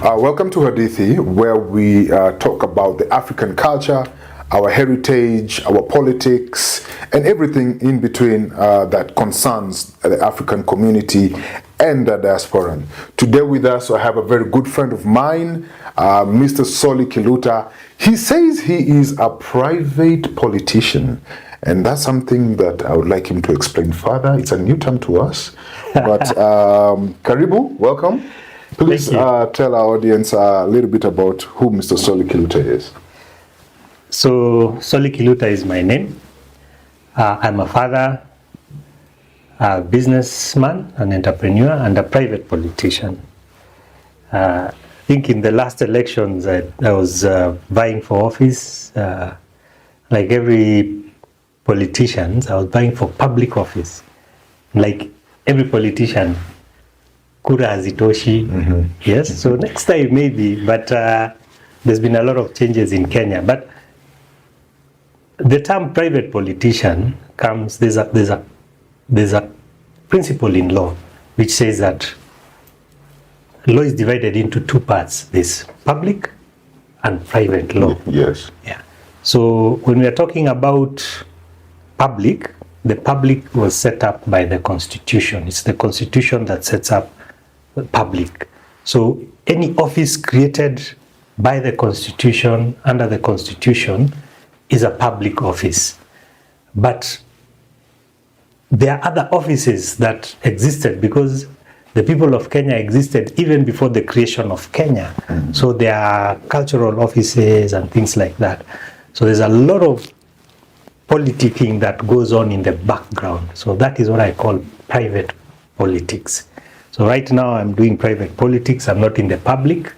Welcome to Hadithi, where we talk about the African culture, our heritage, our politics, and everything in between that concerns the African community and the diaspora. Today with us, I have a very good friend of mine, Mr. Solly Kiluta. He says he is a private politician, and that's something that I would like him to explain further. It's a new term to us, but Karibu, welcome. Please tell our audience a little bit about who Mr. Solly Kiluta is. So, Solly Kiluta is my name. I'm a father, a businessman, an entrepreneur, and a private politician. I think in the last elections, I was vying for office. Like every politician, I was vying for public office. Like every politician, kura hazitoshi. Yes, so next time maybe, but there's been a lot of changes in Kenya. But the term private politician comes, there's a principle in law which says that law is divided into two parts. There's public and private law. Yes. Yeah. So when we are talking about public, the public was set up by the Constitution. It's the Constitution that sets up the public. So any office created by the Constitution, under the Constitution, is a public office. But there are other offices that existed because the people of Kenya existed even before the creation of Kenya. So there are cultural offices and things like that. So there's a lot of politicking that goes on in the background. So that is what I call private politics. So right now I'm doing private politics. I'm not in the public.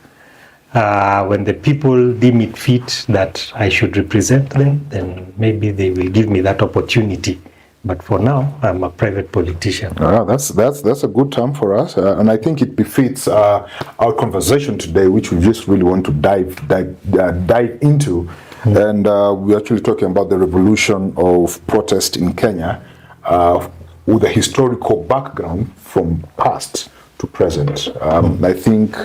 When the people deem it fit that I should represent them, then maybe they will give me that opportunity. But for now, I'm a private politician. That's a good term for us, and I think it befits our conversation today, which we just really want to dive into. And we're actually talking about the revolution of protest in Kenya with a historical background from past to present. I think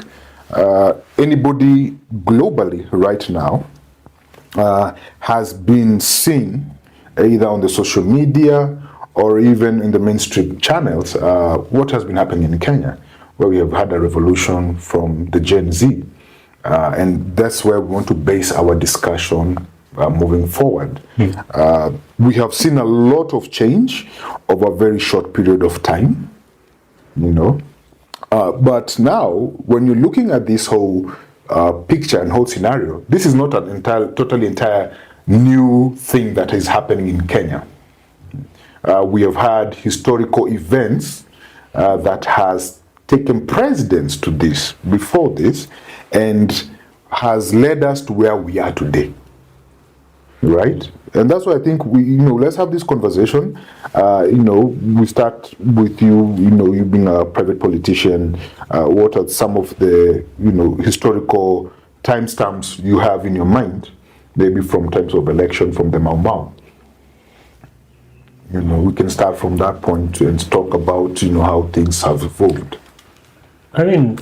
anybody globally right now has been seen either on the social media or even in the mainstream channels what has been happening in Kenya, where we have had a revolution from the Gen Z. And that's where we want to base our discussion moving forward. We have seen a lot of change over a very short period of time, you know. But now, when you're looking at this whole picture and whole scenario, this is not an totally new thing that is happening in Kenya. We have had historical events that has taken precedence to this, before this, and has led us to where we are today, right? And that's why I think let's have this conversation. We start with you, you being a private politician. What are some of the, historical timestamps you have in your mind? Maybe from times of election, from the Mau Mau. We can start from that point and talk about, how things have evolved. I mean,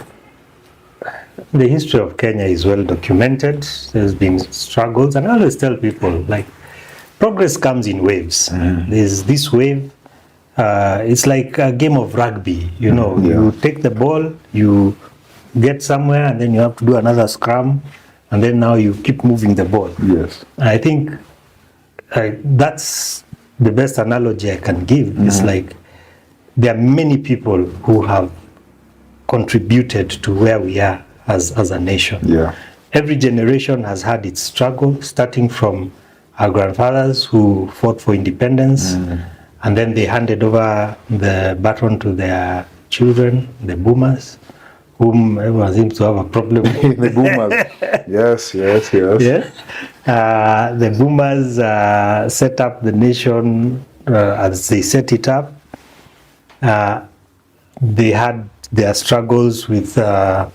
the history of Kenya is well documented. There's been struggles, and I always tell people, like, progress comes in waves. There's this wave. It's like a game of rugby. You take the ball, you get somewhere, and then you have to do another scrum, and then now you keep moving the ball. Yes. I think that's the best analogy I can give. It's like there are many people who have contributed to where we are as a nation. Yeah. Every generation has had its struggle, starting from our grandfathers who fought for independence, and then they handed over the baton to their children, the boomers, whom everyone seems to have a problem with. The boomers. Yes. Yeah. The boomers set up the nation as they set it up. They had their struggles with the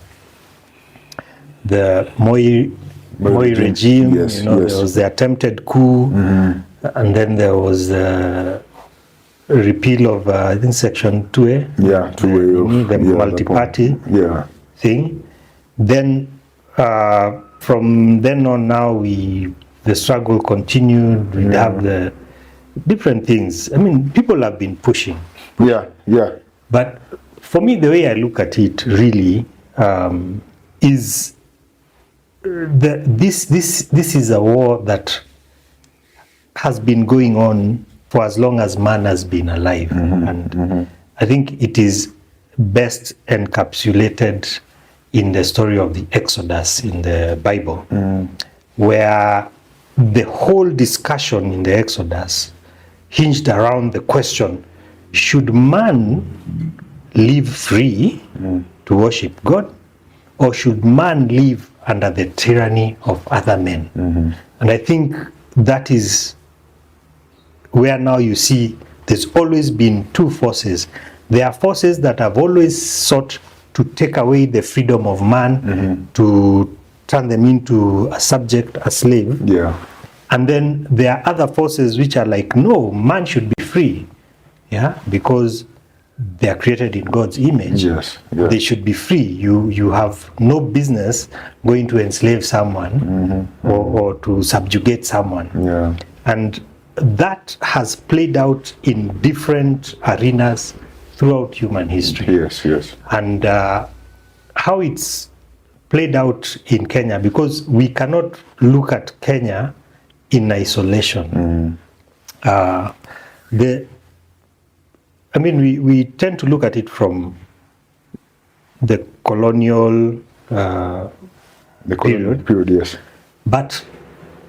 Moi regime. Yes, There was the attempted coup, and then there was the repeal of I think Section 2A. Yeah, 2A. The multi-party thing. Then from then on now, the struggle continued. We have the different things. I mean, people have been pushing. Yeah, yeah. But for me, the way I look at it really is this is a war that has been going on for as long as man has been alive. And I think it is best encapsulated in the story of the Exodus in the Bible, where the whole discussion in the Exodus hinged around the question, should man live free to worship God, or should man live under the tyranny of other men? And I think that is where now you see there's always been two forces. There are forces that have always sought to take away the freedom of man, to turn them into a subject, a slave. Yeah. And then there are other forces which are like, no, man should be free. Yeah, because they are created in God's image. Yes, yes. They should be free. You have no business going to enslave someone or to subjugate someone. Yeah. And that has played out in different arenas throughout human history. Yes, yes. And how it's played out in Kenya, because we cannot look at Kenya in isolation. We tend to look at it from the colonial period, yes. But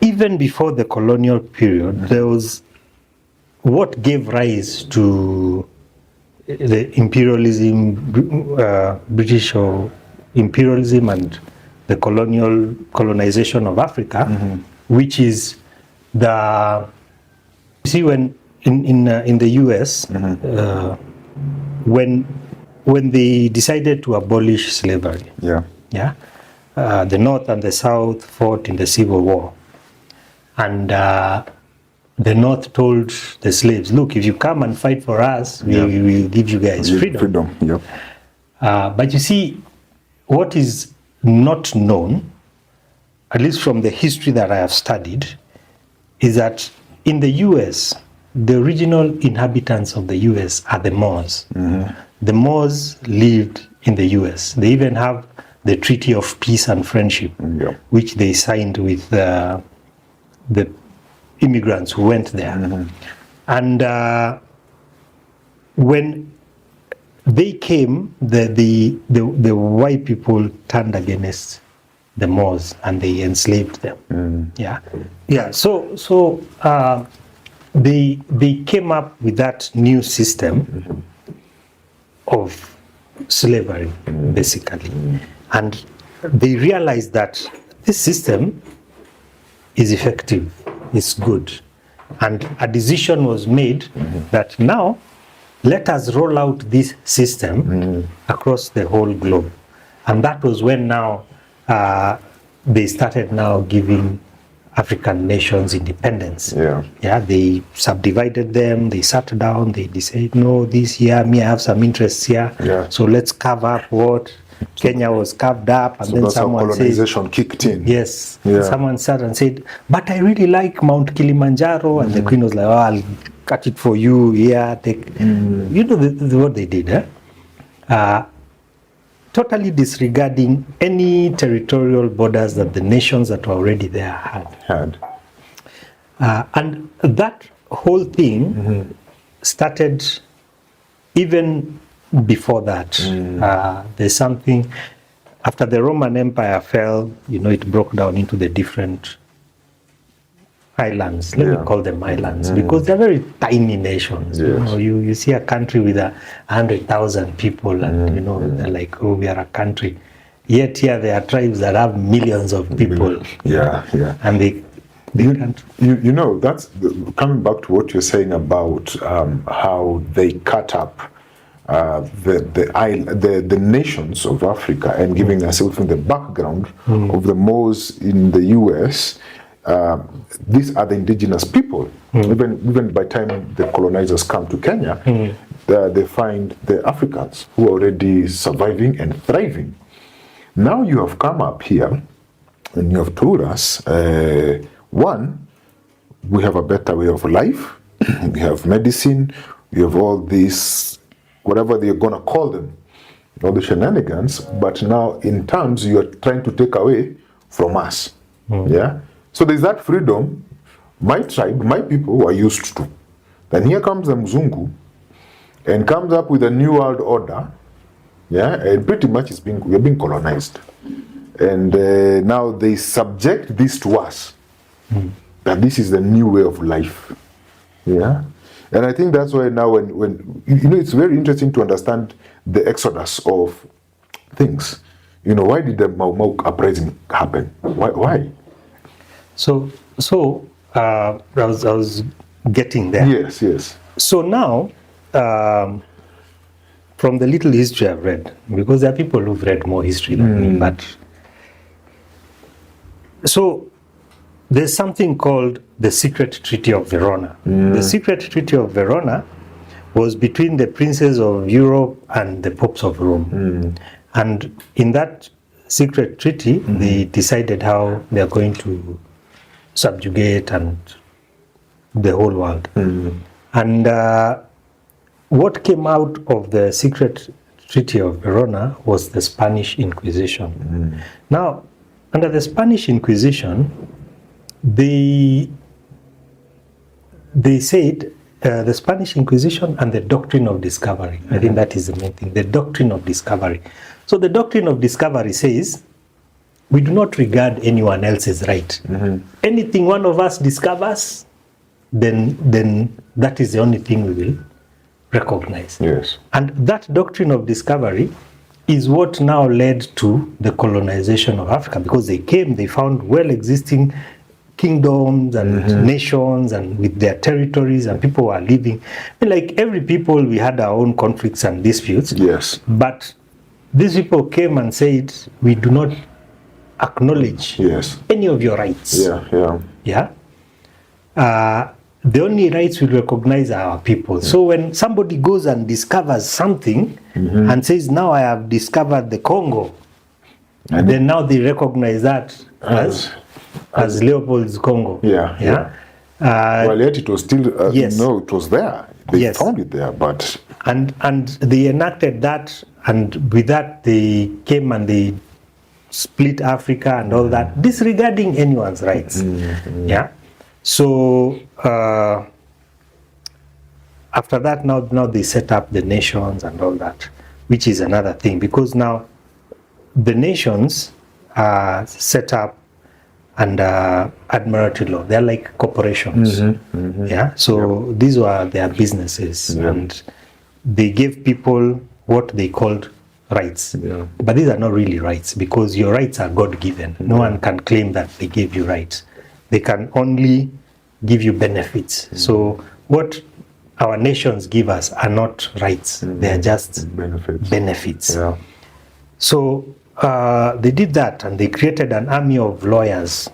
even before the colonial period, there was what gave rise to the imperialism, British or imperialism, and the colonization of Africa, which is when in the US, when they decided to abolish slavery, the North and the South fought in the Civil War, and the North told the slaves, "Look, if you come and fight for us, we will give you guys freedom." Yep. But you see, what is not known, at least from the history that I have studied, is that in the US, the original inhabitants of the US are the Moors. The Moors lived in the US. They even have the Treaty of Peace and Friendship, which they signed with the immigrants who went there. And when they came, the white people turned against the Moors and they enslaved them. So they came up with that new system of slavery, basically. And they realized that this system is effective, is good. And a decision was made that now let us roll out this system across the whole globe. And that was when now they started now giving African nations independence. They subdivided them, they sat down, they decided, no, this here, me, I have some interests here. So let's carve up what Kenya was carved up, and so then that's someone how colonization kicked in. Yes. Someone sat and said, but I really like Mount Kilimanjaro, and the Queen was like, oh, I'll cut it for you. Take. You know what they did? Totally disregarding any territorial borders that the nations that were already there had. And that whole thing started even before that. There's something, after the Roman Empire fell, it broke down into the different islands. Let me call them islands, because they're very tiny nations. You see a country with 100,000 people, and they're like, oh, we are a country. Yet here there are tribes that have millions of people. And they can't. That's coming back to what you're saying about how they cut up the nations of Africa and giving us even the background of the Moors in the US. These are the indigenous people. Even by the time the colonizers come to Kenya, they find the Africans who are already surviving and thriving. Now you have come up here and you have told us, one, we have a better way of life, we have medicine, we have all these, whatever they're going to call them, all the shenanigans, but now in terms you are trying to take away from us. Yeah. So there's that freedom my tribe, my people were used to. Then here comes the Mzungu and comes up with a new world order. Yeah, and pretty much we're being colonized. And now they subject this to us. That this is the new way of life. Yeah. And I think that's why now when it's very interesting to understand the exodus of things. Why did the Mau Mau uprising happen? Why? So I was getting there. Yes. So now, from the little history I've read, because there are people who've read more history than me, but so there's something called the Secret Treaty of Verona. The Secret Treaty of Verona was between the princes of Europe and the popes of Rome. And in that secret treaty, they decided how they are going to subjugate and the whole world. And what came out of the Secret Treaty of Verona was the Spanish Inquisition. Now, under the Spanish Inquisition, they said the Spanish Inquisition and the doctrine of discovery. I think that is the main thing, the doctrine of discovery. So the doctrine of discovery says, we do not regard anyone else's right. Anything one of us discovers, then that is the only thing we will recognize. Yes. And that doctrine of discovery is what now led to the colonization of Africa, because they came, they found well-existing kingdoms and nations and with their territories, and people were living. Like every people, we had our own conflicts and disputes. Yes. But these people came and said, we do not acknowledge any of your rights. Yeah. The only rights we recognize are our people. So when somebody goes and discovers something and says, now I have discovered the Congo, and then now they recognize that as Leopold's Congo. Well, yet it was still, no, it was there. They found it there, but... And they enacted that, and with that they came and they split Africa and all that, disregarding anyone's rights. Yeah. So after that, now they set up the nations and all that, which is another thing, because now the nations are set up under Admiralty law. They're like corporations. Yeah. So these were their businesses, and they gave people what they called rights. But these are not really rights, because your rights are God-given. No one can claim that they gave you rights. They can only give you benefits. So what our nations give us are not rights. They are just benefits. So they did that, and they created an army of lawyers,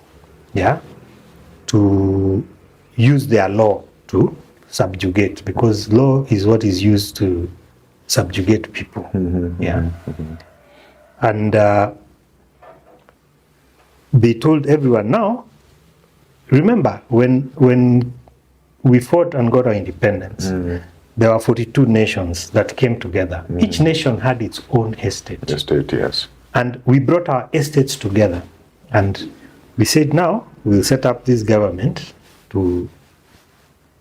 to use their law to subjugate, because law is what is used to subjugate people. And they told everyone, now, remember, when we fought and got our independence, there were 42 nations that came together. Each nation had its own estate. And we brought our estates together. And we said, now, we'll set up this government to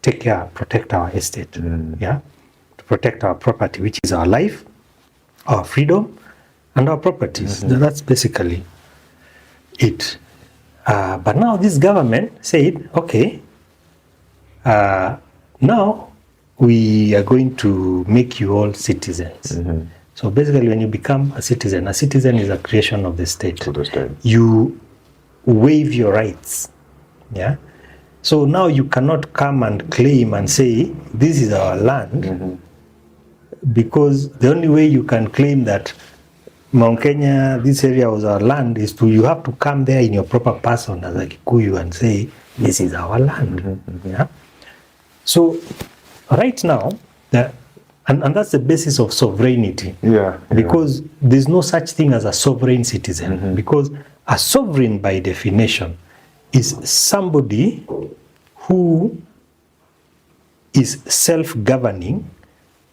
take care, protect our estate. To protect our property, which is our life, our freedom, and our properties. That's basically it. But now this government said, okay, now we are going to make you all citizens. So basically, when you become a citizen is a creation of the state. You waive your rights. So now you cannot come and claim and say, this is our land, because the only way you can claim that Mount Kenya, this area was our land, is you have to come there in your proper person as a Kikuyu and say, this is our land. So right now, And that's the basis of sovereignty. Yeah. Because there's no such thing as a sovereign citizen. Because a sovereign, by definition, is somebody who is self-governing,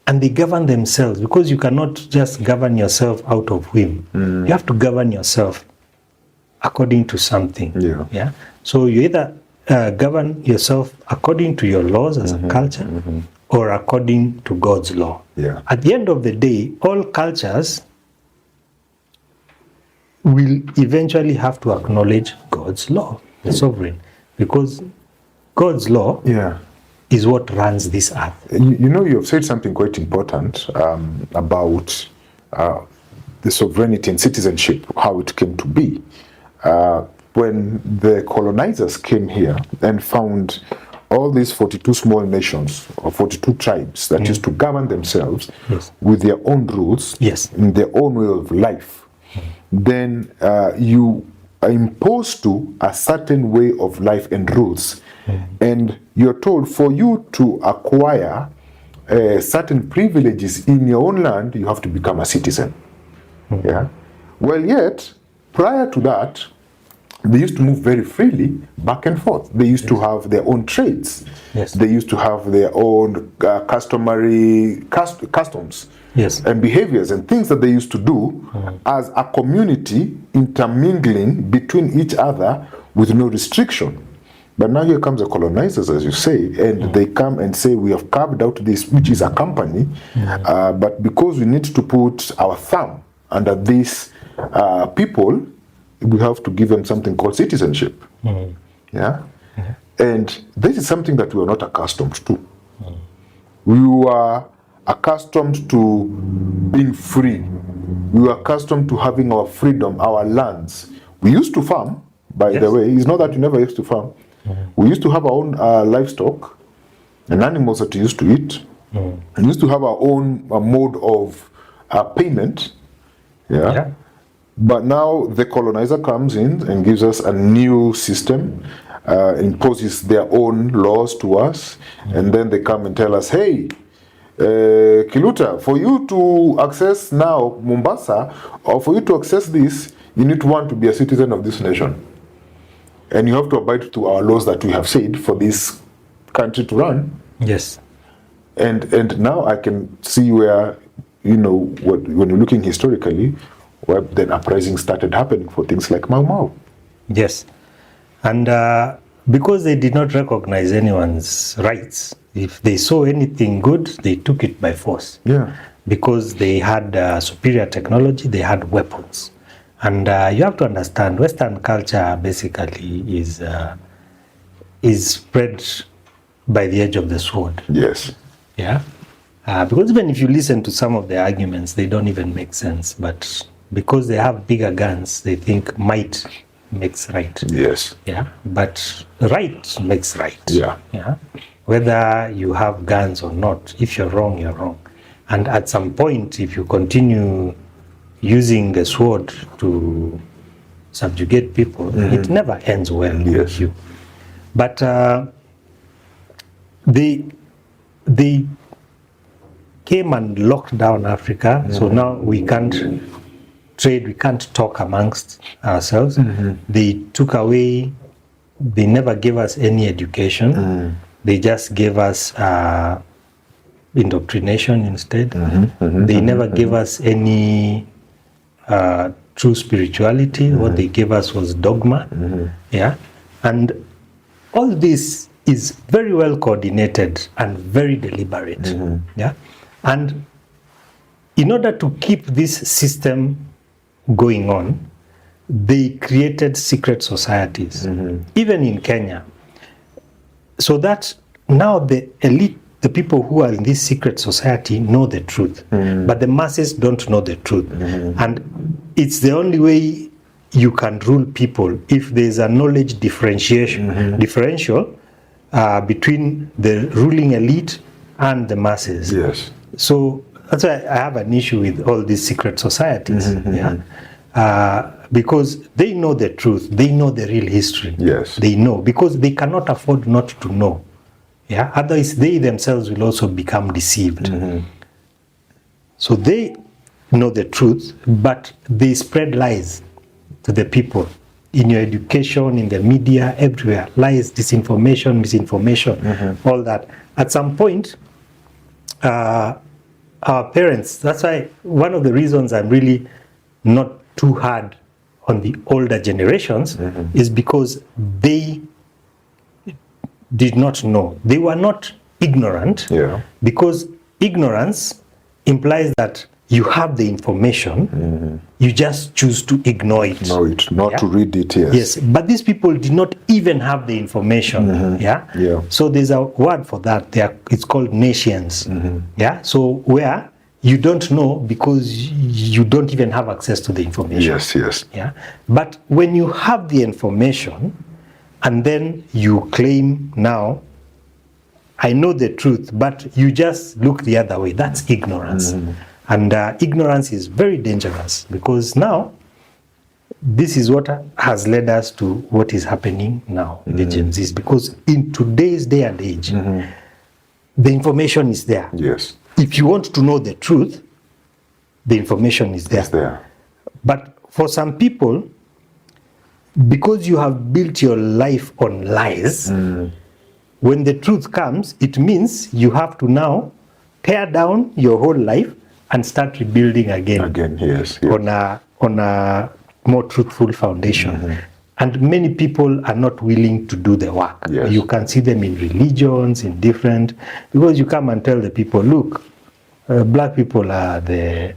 and they govern themselves, because you cannot just govern yourself out of whim. You have to govern yourself according to something. Yeah. So you either govern yourself according to your laws as a culture, or according to God's law. Yeah. At the end of the day, all cultures will eventually have to acknowledge God's law, the sovereign, because God's law is what runs this earth. You know, you have said something quite important about the sovereignty and citizenship, how it came to be. When the colonizers came here and found all these 42 small nations, or 42 tribes that used to govern themselves with their own rules, in their own way of life, then you are imposed to a certain way of life and rules. And you're told, for you to acquire certain privileges in your own land, you have to become a citizen. Yeah. Well, yet, prior to that, they used to move very freely back and forth. They used to have their own trades. They used to have their own customary customs and behaviors and things that they used to do as a community, intermingling between each other with no restriction. But now here comes the colonizers, as you say, and they come and say, we have carved out this, which is a company, but because we need to put our thumb under these people, we have to give them something called citizenship. Yeah? And this is something that we are not accustomed to. We are accustomed to being free. We are accustomed to having our freedom, our lands. We used to farm, by the way. It's not that we never used to farm. We used to have our own livestock and animals that we used to eat. We used to have our own mode of payment. But now the colonizer comes in and gives us a new system, imposes their own laws to us, and then they come and tell us, hey, Kiluta, for you to access now Mombasa, or for you to access this, you need to want to be a citizen of this nation. And you have to abide to our laws that we have said for this country to run. And now I can see where, you know, when you're looking historically, where then uprising started happening for things like Mau Mau. And because they did not recognize anyone's rights, if they saw anything good, they took it by force. Because they had superior technology, they had weapons. And you have to understand, Western culture basically is spread by the edge of the sword. Because even if you listen to some of the arguments, they don't even make sense. But because they have bigger guns, they think might makes right. But right makes right. Whether you have guns or not, if you're wrong, you're wrong. And at some point, if you continue using the sword to subjugate people, it never ends well with you. But they came and locked down Africa, so now we can't trade, we can't talk amongst ourselves. They took away, they never gave us any education. They just gave us indoctrination instead. They never gave us any true spirituality. What they gave us was dogma. And all this is very well coordinated and very deliberate. And in order to keep this system going on, they created secret societies, even in Kenya, so that now the elite, the people who are in this secret society, know the truth, but the masses don't know the truth. And it's the only way you can rule people, if there's a knowledge differential between the ruling elite and the masses. So that's why I have an issue with all these secret societies. Because they know the truth, they know the real history. They know, because they cannot afford not to know. Otherwise they themselves will also become deceived. So they know the truth, but they spread lies to the people. In your education, in the media, everywhere. Lies, disinformation, misinformation, all that. At some point, our parents, that's why one of the reasons I'm really not too hard on the older generations is because they did not know. They were not ignorant, because ignorance implies that you have the information, you just choose to ignore it. Not to read it, Yes, but these people did not even have the information. So there's a word for that. It's called nations. So where you don't know because you don't even have access to the information. But when you have the information and then you claim, now I know the truth, but you just look the other way, that's ignorance. And ignorance is very dangerous, because now this is what has led us to what is happening now in the Gen Zs, because in today's day and age, the information is there. If you want to know the truth, the information is there. But for some people, because you have built your life on lies, when the truth comes, it means you have to now tear down your whole life and start rebuilding again. On a more truthful foundation. And many people are not willing to do the work. You can see them in religions, in different, because you come and tell the people, look, black people are the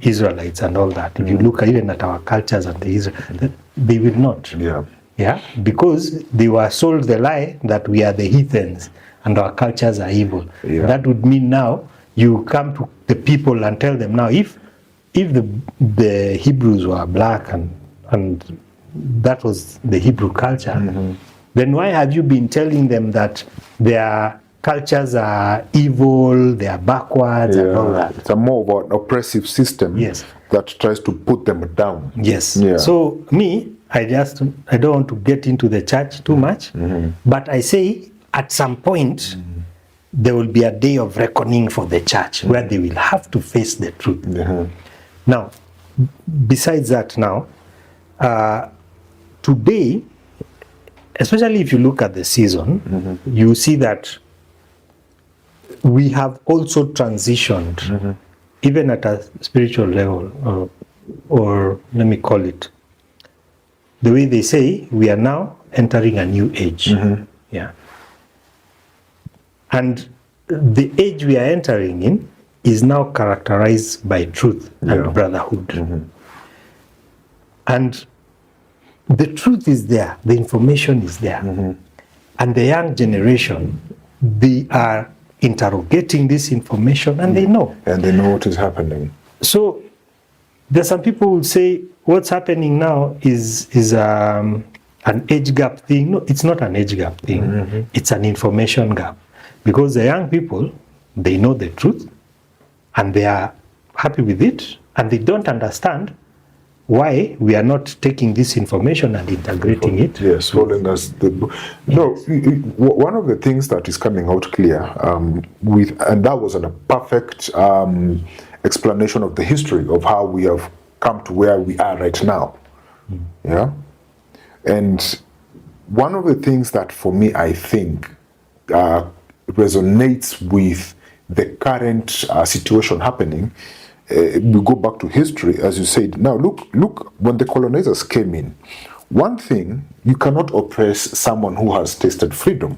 Israelites and all that. If you look even at our cultures and the Israel, they will not. Because they were sold the lie that we are the heathens and our cultures are evil. That would mean now you come to the people and tell them, now if the Hebrews were black and that was the Hebrew culture, then why have you been telling them that their cultures are evil, they are backwards and all that? It's a more of an oppressive system that tries to put them down. So me, I don't want to get into the church too much, but I say at some point there will be a day of reckoning for the church where they will have to face the truth. Now, besides that, now, today, especially if you look at the season, you see that we have also transitioned, even at a spiritual level, or let me call it, the way they say, we are now entering a new age. And the age we are entering in is now characterized by truth and brotherhood. And the truth is there, the information is there. And the young generation, they are interrogating this information and they know. And they know what is happening. So there's some people who say what's happening now is an age gap thing. No, it's not an age gap thing. It's an information gap. Because the young people, they know the truth and they are happy with it, and they don't understand why we are not taking this information and integrating it. Following us. One of the things that is coming out clear, and that was a perfect explanation of the history of how we have come to where we are right now. And one of the things that for me, I think, resonates with the current situation happening, we go back to history, as you said. Now, look, when the colonizers came in, one thing, you cannot oppress someone who has tasted freedom.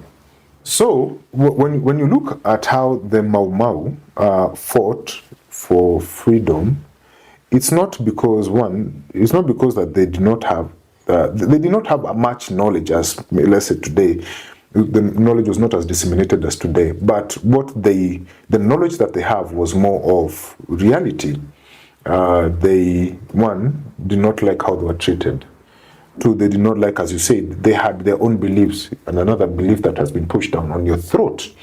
So, when you look at how the Mau Mau fought for freedom, it's not because that they did not have much knowledge as, let's say, today. The knowledge was not as disseminated as today, but the knowledge that they have was more of reality. They, one, did not like how they were treated. Two, they did not like, as you said, they had their own beliefs, and another belief that has been pushed down on your throat.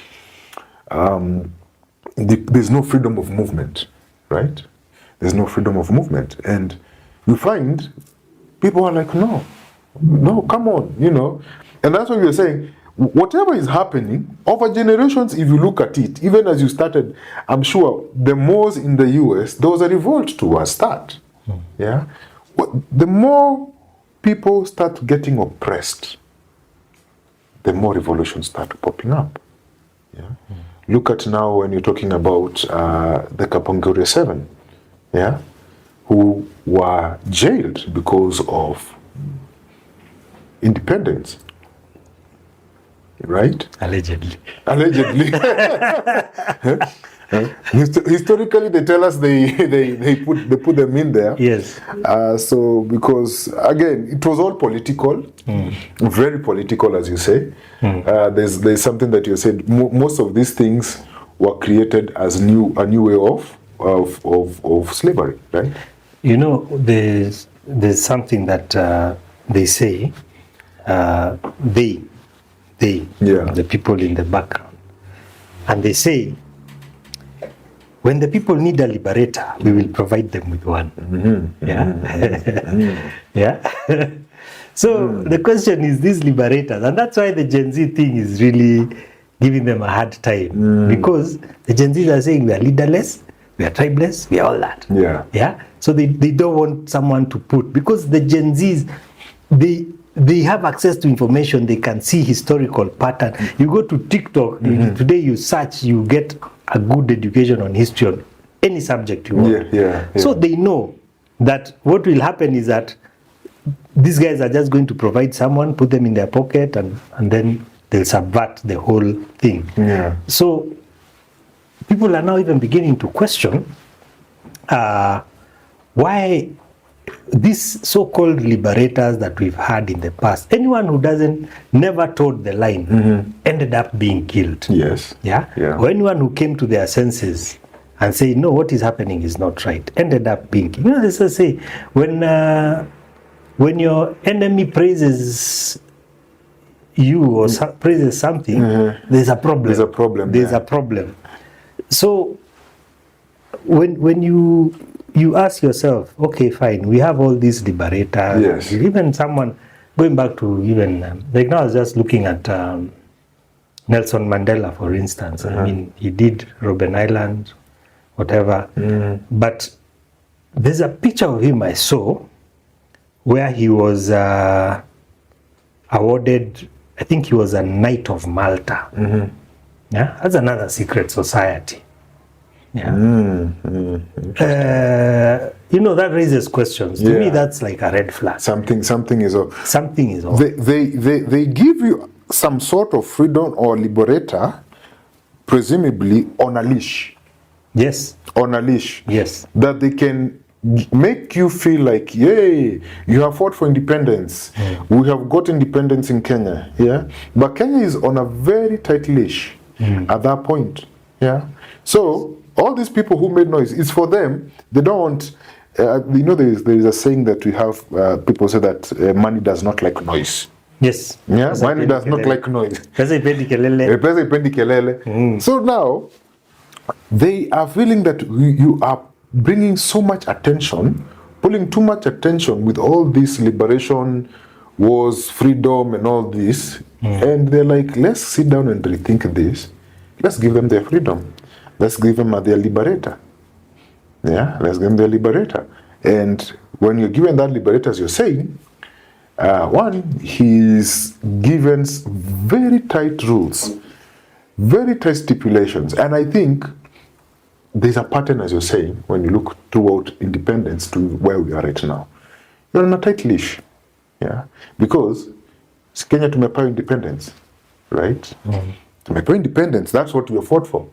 There's no freedom of movement, right? There's no freedom of movement. And you find people are like, no, come on, And that's what you're saying. whatever is happening over generations, if you look at it, even as you started, I'm sure the Moors in the US, there was a revolt towards that. Yeah, the more people start getting oppressed, the more revolutions start popping up. Yeah, look at now when you're talking about the Kapongore 7, yeah, who were jailed because of independence. Right? Allegedly. Historically, they tell us they put them in there. Yes. So because again, it was all political, very political, as you say. There's something that you said. Most of these things were created as a new way of slavery, right? You know, there's something that they say. The people in the background, and they say, when the people need a liberator, we will provide them with one. Yeah. So the question is these liberators, and that's why the Gen Z thing is really giving them a hard time, because the Gen Zs are saying we are leaderless, we are tribeless, we are all that. Yeah. So they don't want someone to put, because the Gen Zs, they have access to information. They can see historical pattern. You go to TikTok today, you search, you get a good education on history on any subject you want. So they know that what will happen is that these guys are just going to provide someone, put them in their pocket, and then they'll subvert the whole thing. So people are now even beginning to question why these so-called liberators that we've had in the past, anyone who never towed the line ended up being killed. Or anyone who came to their senses and say, no, what is happening is not right, ended up being killed. You know, they say, when your enemy praises you or praises something, there's a problem. There's a problem. So when you ask yourself, okay, fine, we have all these liberators. Even someone, going back to even, like now I was just looking at Nelson Mandela, for instance. I mean, he did Robben Island, whatever. But there's a picture of him I saw where he was awarded, I think he was a Knight of Malta. Yeah, that's another secret society. You know, that raises questions. To me, that's like a red flag. Something is off. Something is off. They give you some sort of freedom or liberator, presumably on a leash. Yes. On a leash. Yes. That they can make you feel like, yay, you have fought for independence. We have got independence in Kenya. Yeah. But Kenya is on a very tight leash at that point. Yeah. So all these people who made noise, it's for them. They don't want, you know, there is a saying that we have, people say that money does not like noise. Yes. Yeah, money does not like noise. So now, they are feeling that you are bringing so much attention, pulling too much attention with all this liberation, wars, freedom, and all this. And they're like, let's sit down and rethink this. Let's give them their freedom. Let's give them their liberator. Yeah, let's give them their liberator. And when you're given that liberator, as you're saying, one, he's given very tight rules, very tight stipulations. And I think there's a pattern, as you're saying, when you look toward independence to where we are right now. You're on a tight leash. Yeah, because Kenya tumepewa independence, right? Tumepewa independence, that's what we fought for.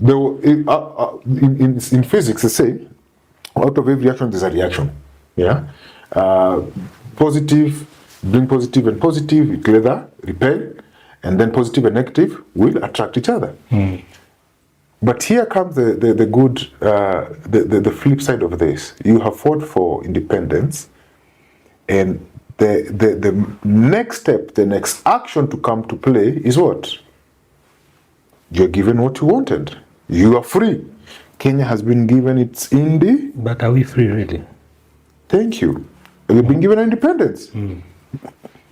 In physics, they say, out of every action, there's a reaction. Yeah, positive, bring positive and positive, it either repel, and then positive and negative will attract each other. But here comes the good, the flip side of this. You have fought for independence, and the next step, the next action to come to play is what? You're given what you wanted. You are free. Kenya has been given its indie. But are we free really? Thank you. We've been given independence.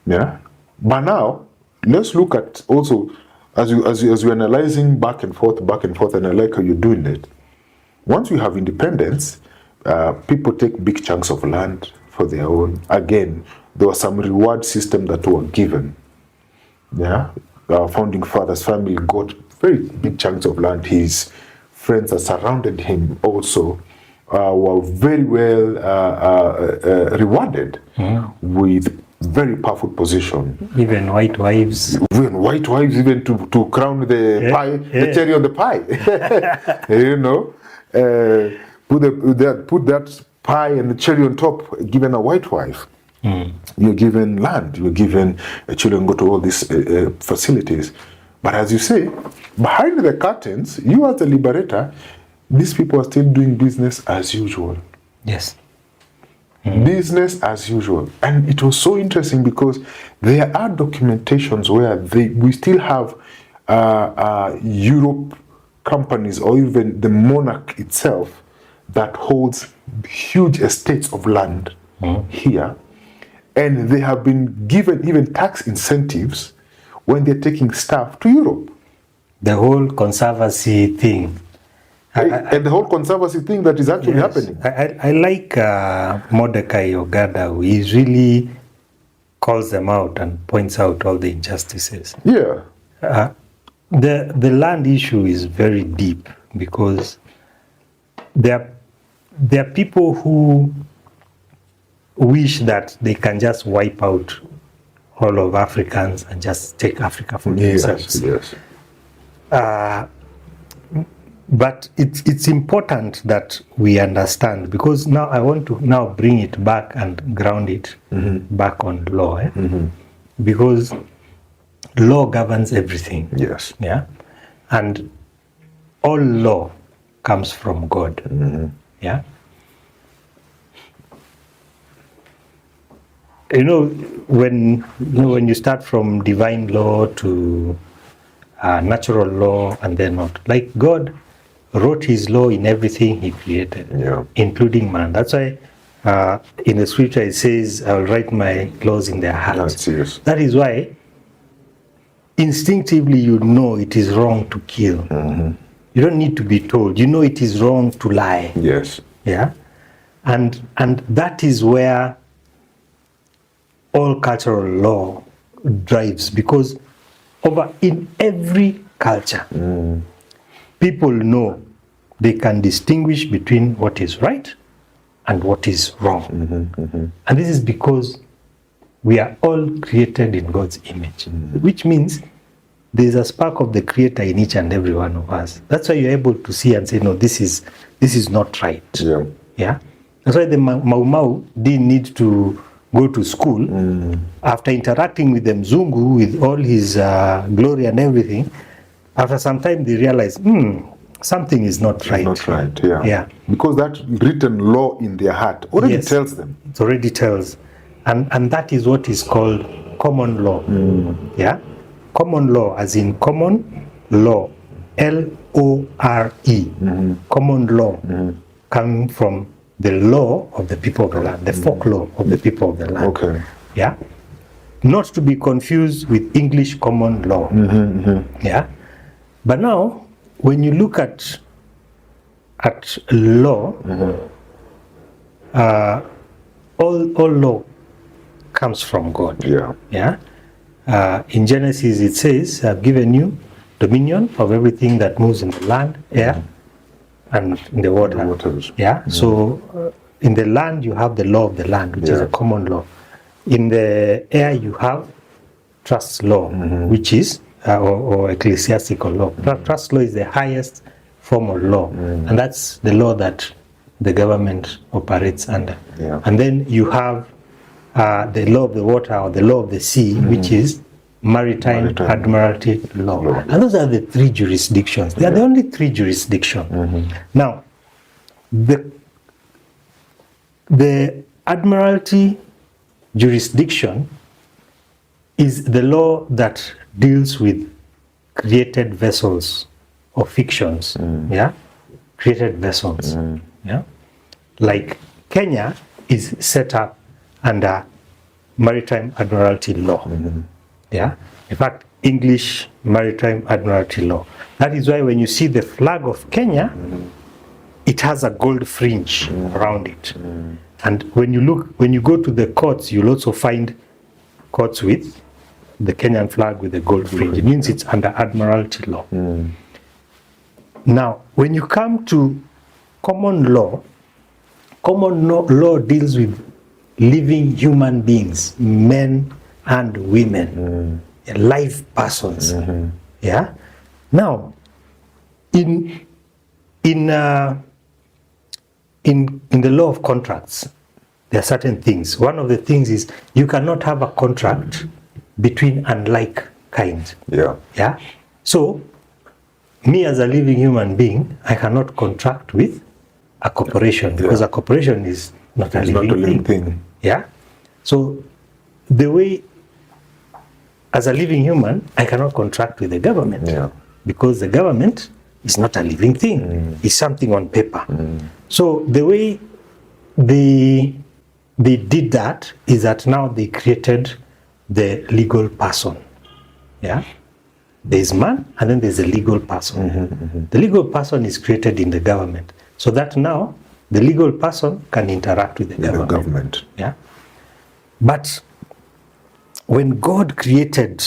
Yeah. But now, let's look at also, as you're analyzing back and forth, and I like how you're doing it. Once we have independence, people take big chunks of land for their own. Again, there was some reward system that were given. Yeah, our founding father's family got very big chunks of land. His friends that surrounded him also were very well rewarded with very powerful position. Even white wives. Even to crown the pie, the cherry on the pie. You know, put that pie and the cherry on top, given a white wife. You're given land, you're given children go to all these facilities. But as you say, behind the curtains, you as the liberator, these people are still doing business as usual. Yes. Business as usual. And it was so interesting because there are documentations where we still have Europe companies or even the monarch itself that holds huge estates of land here. And they have been given even tax incentives when they're taking staff to Europe. The whole conservancy thing. And the whole conservancy thing that is actually happening. I like Mordecai Ogada, who he really calls them out and points out all the injustices. Yeah. The land issue is very deep because there are people who wish that they can just wipe out all of Africans and just take Africa for themselves. Yes. But it's important that we understand, because now I want to now bring it back and ground it back on law, because law governs everything. Yes. Yeah, and all law comes from God. Yeah. When you start from divine law to natural law, and then not, like God wrote his law in everything he created, including man. That's why in the scripture it says, I will write my laws in their hearts. That is why instinctively you know it is wrong to kill. You don't need to be told. You know it is wrong to lie. Yes. Yeah. And that is where all cultural law drives, because in every culture, people know they can distinguish between what is right and what is wrong. And this is because we are all created in God's image, which means there's a spark of the Creator in each and every one of us. That's why you're able to see and say, no, this is not right. Yeah. That's why the Mau Mau didn't need to go to school. After interacting with the Mzungu, with all his glory and everything, after some time they realize, something is not right. Not right, yeah. Because that written law in their heart already tells them. It already tells. And that is what is called common law. Yeah? Common law, as in common law. L-O-R-E. Common law. Coming from the law of the people of the land, the folklore of the people of the land. Okay. Yeah? Not to be confused with English common law. Yeah? But now, when you look at law, all law comes from God. Yeah. In Genesis it says, I've given you dominion of everything that moves in the land, air, and in the water. Yeah. So in the land you have the law of the land, which is a common law. In the air you have trust law, which is or ecclesiastical law. Trust law is the highest form of law, and that's the law that the government operates under. And then you have the law of the water or the law of the sea, which is maritime admiralty law. And those are the three jurisdictions. They are the only three jurisdictions. Now, the admiralty jurisdiction is the law that deals with created vessels or fictions. Yeah, created vessels. Yeah, like Kenya is set up under maritime admiralty law. Yeah. In fact, English Maritime Admiralty law. That is why when you see the flag of Kenya, it has a gold fringe around it. And when you go to the courts, you'll also find courts with the Kenyan flag with the gold fringe. It means it's under Admiralty law. Now, when you come to common law deals with living human beings, men and women, live persons. Yeah. Now, in the law of contracts, there are certain things. One of the things is you cannot have a contract between unlike kinds. Yeah. Yeah. So, me as a living human being, I cannot contract with a corporation because a corporation is not a living thing. Yeah. So, the way as a living human, I cannot contract with the government because the government is not a living thing. It's something on paper. So the way they did that is that now they created the legal person. Yeah. There's man and then there's a legal person. The legal person is created in the government so that now the legal person can interact with the government. Yeah. But when God created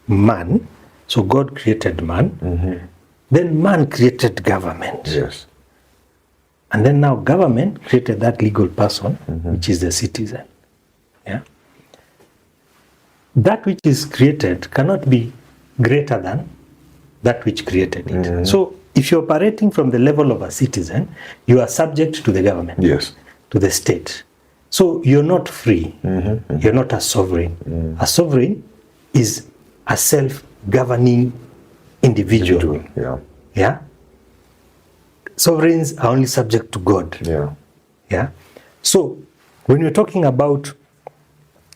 man, so God created man, then man created government. Yes. And then now government created that legal person, which is the citizen. Yeah. That which is created cannot be greater than that which created it. So if you're operating from the level of a citizen, you are subject to the government, to the state. So you're not free. You're not a sovereign. A sovereign is a self-governing individual. Yeah. Sovereigns are only subject to God. Yeah. So when you're talking about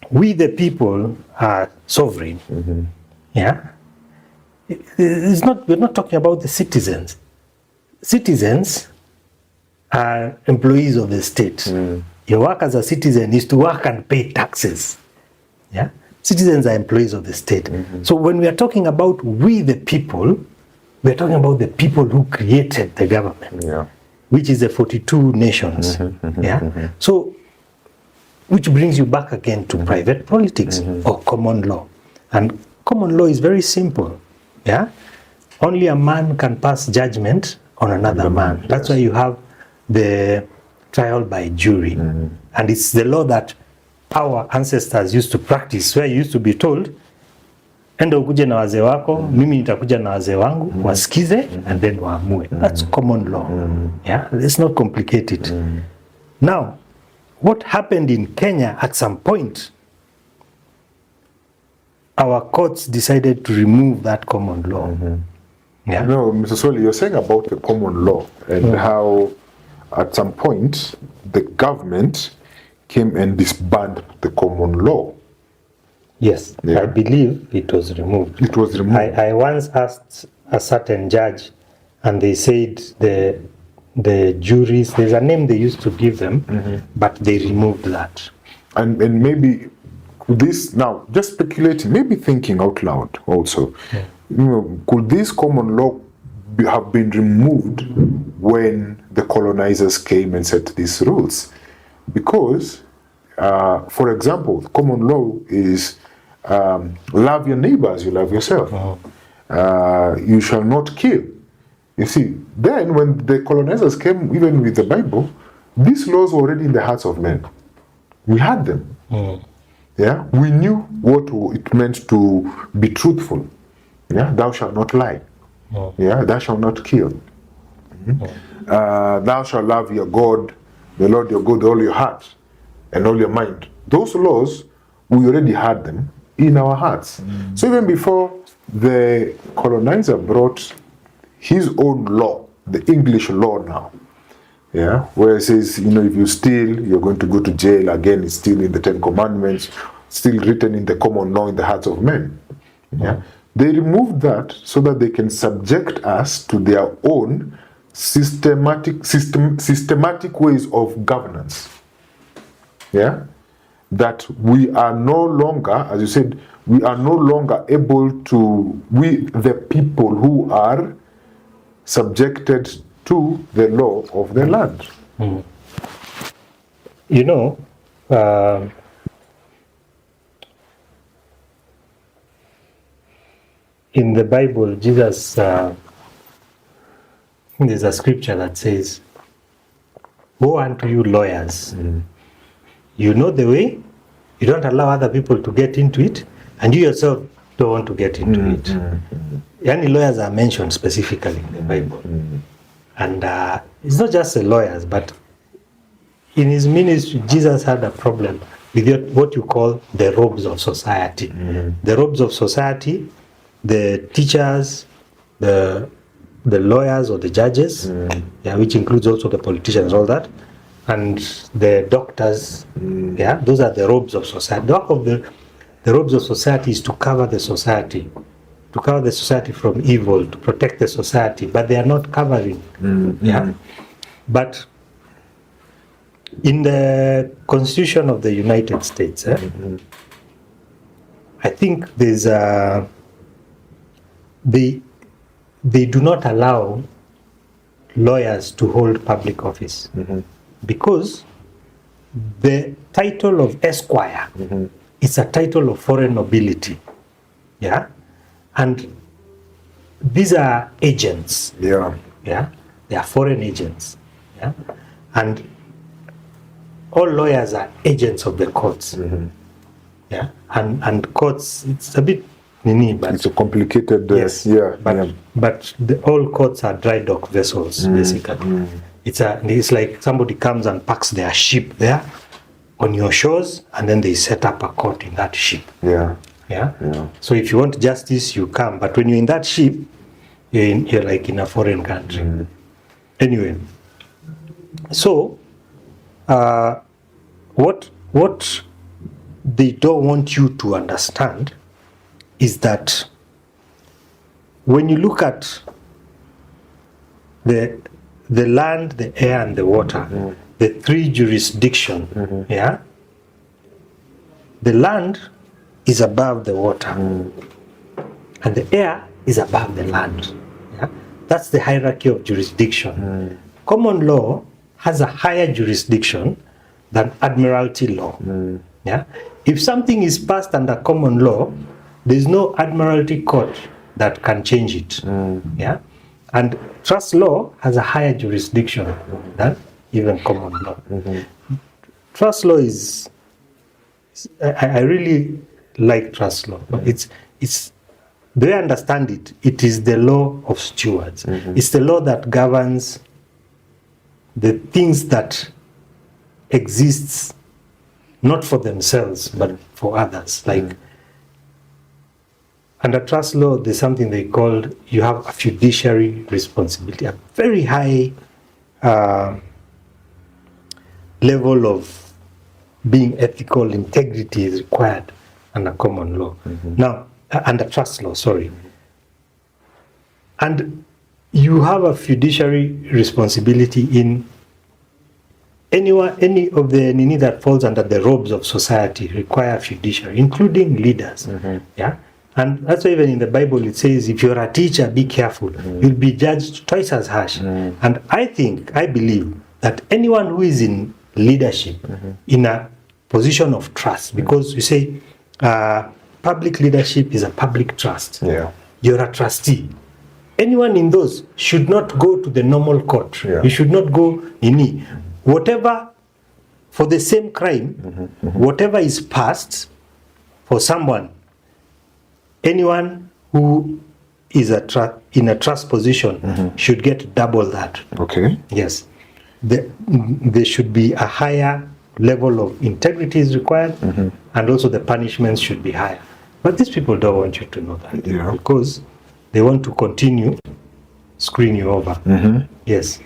we the people are sovereign, yeah, we're not talking about the citizens. Citizens are employees of the state. Your work as a citizen is to work and pay taxes. Yeah? Citizens are employees of the state. So when we are talking about we the people, we are talking about the people who created the government, which is the 42 nations. Yeah? So, which brings you back again to private politics or common law. And common law is very simple. Yeah? Only a man can pass judgment on another man. That's why you have the trial by jury. And it's the law that our ancestors used to practice, where you used to be told, enda ukuje na wazee wako, mimi nitakuja na wazee wangu, wasikize, and then waamue. That's common law. Yeah, it's not complicated. Now, what happened in Kenya at some point, our courts decided to remove that common law. Yeah. No, Mr. Soli, you're saying about the common law and how at some point the government came and disbanded the common law. Yes, I believe it was removed. It was removed. I once asked a certain judge, and they said the juries, there's a name they used to give them, but they removed that. And maybe this, now, just speculating, maybe thinking out loud also, could this common law have been removed when the colonizers came and set these rules? Because, for example, common law is love your neighbor as you love yourself. You shall not kill. You see, then when the colonizers came, even with the Bible, these laws were already in the hearts of men. We had them. Yeah, we knew what it meant to be truthful. Yeah, thou shalt not lie. Yeah, thou shalt not kill. Thou shalt love your God, the Lord your God, with all your heart and all your mind. Those laws, we already had them in our hearts. So even before the colonizer brought his own law, the English law now, yeah, where it says, if you steal, you're going to go to jail. Again, it's still in the Ten Commandments, still written in the common law in the hearts of men. Yeah, they removed that so that they can subject us to their own systematic ways of governance. Yeah, that we are no longer, as you said, we are no longer able to, we, the people who are subjected to the law of the land. You know, in the Bible, Jesus, there's a scripture that says, "Woe unto you lawyers, you know the way, you don't allow other people to get into it, and you yourself don't want to get into it." Yani lawyers are mentioned specifically in the Bible. And it's not just the lawyers, but in his ministry, Jesus had a problem with what you call the robes of society. The robes of society, the teachers, the lawyers or the judges, yeah, which includes also the politicians, all that, and the doctors, yeah, those are the robes of society. The work of the robes of society is to cover the society, from evil, to protect the society, but they are not covering. Yeah, but in the Constitution of the United States, I think there's they do not allow lawyers to hold public office because the title of Esquire is a title of foreign nobility. Yeah, and these are agents. Yeah. Yeah, they are foreign agents. Yeah, and all lawyers are agents of the courts. Yeah, and courts, it's a bit but it's a complicated. yes, but all courts are dry dock vessels basically. It's like somebody comes and parks their ship there on your shores, and then they set up a court in that ship. Yeah. So if you want justice, you come, but when you're in that ship, you're like in a foreign country. Anyway, so what they don't want you to understand is that when you look at the land, the air, and the water, the three jurisdictions, yeah, the land is above the water, and the air is above the land. Yeah? That's the hierarchy of jurisdiction. Common law has a higher jurisdiction than admiralty law. Yeah? If something is passed under common law, there is no admiralty court that can change it. Yeah? And trust law has a higher jurisdiction than even common law. Trust law is, I really like trust law. It's the way I understand it, it is the law of stewards. It's the law that governs the things that exists not for themselves but for others. Like under trust law, there's something they called, you have a fiduciary responsibility, a very high level of being ethical, integrity is required under common law. Now, under trust law, sorry. And you have a fiduciary responsibility in any of the nini that falls under the robes of society require fiduciary, including leaders. Yeah. And that's why even in the Bible it says, if you're a teacher, be careful. You'll be judged twice as harsh. And I believe that anyone who is in leadership, in a position of trust, because you say public leadership is a public trust. Yeah. You're a trustee. Anyone in those should not go to the normal court. Yeah. You should not go in whatever, for the same crime, whatever is passed for someone, anyone who is in a trust position should get double that. Okay. Yes. There should be a higher level of integrity is required, and also the punishments should be higher. But these people don't want you to know that, because they want to continue screwing you over. Yes.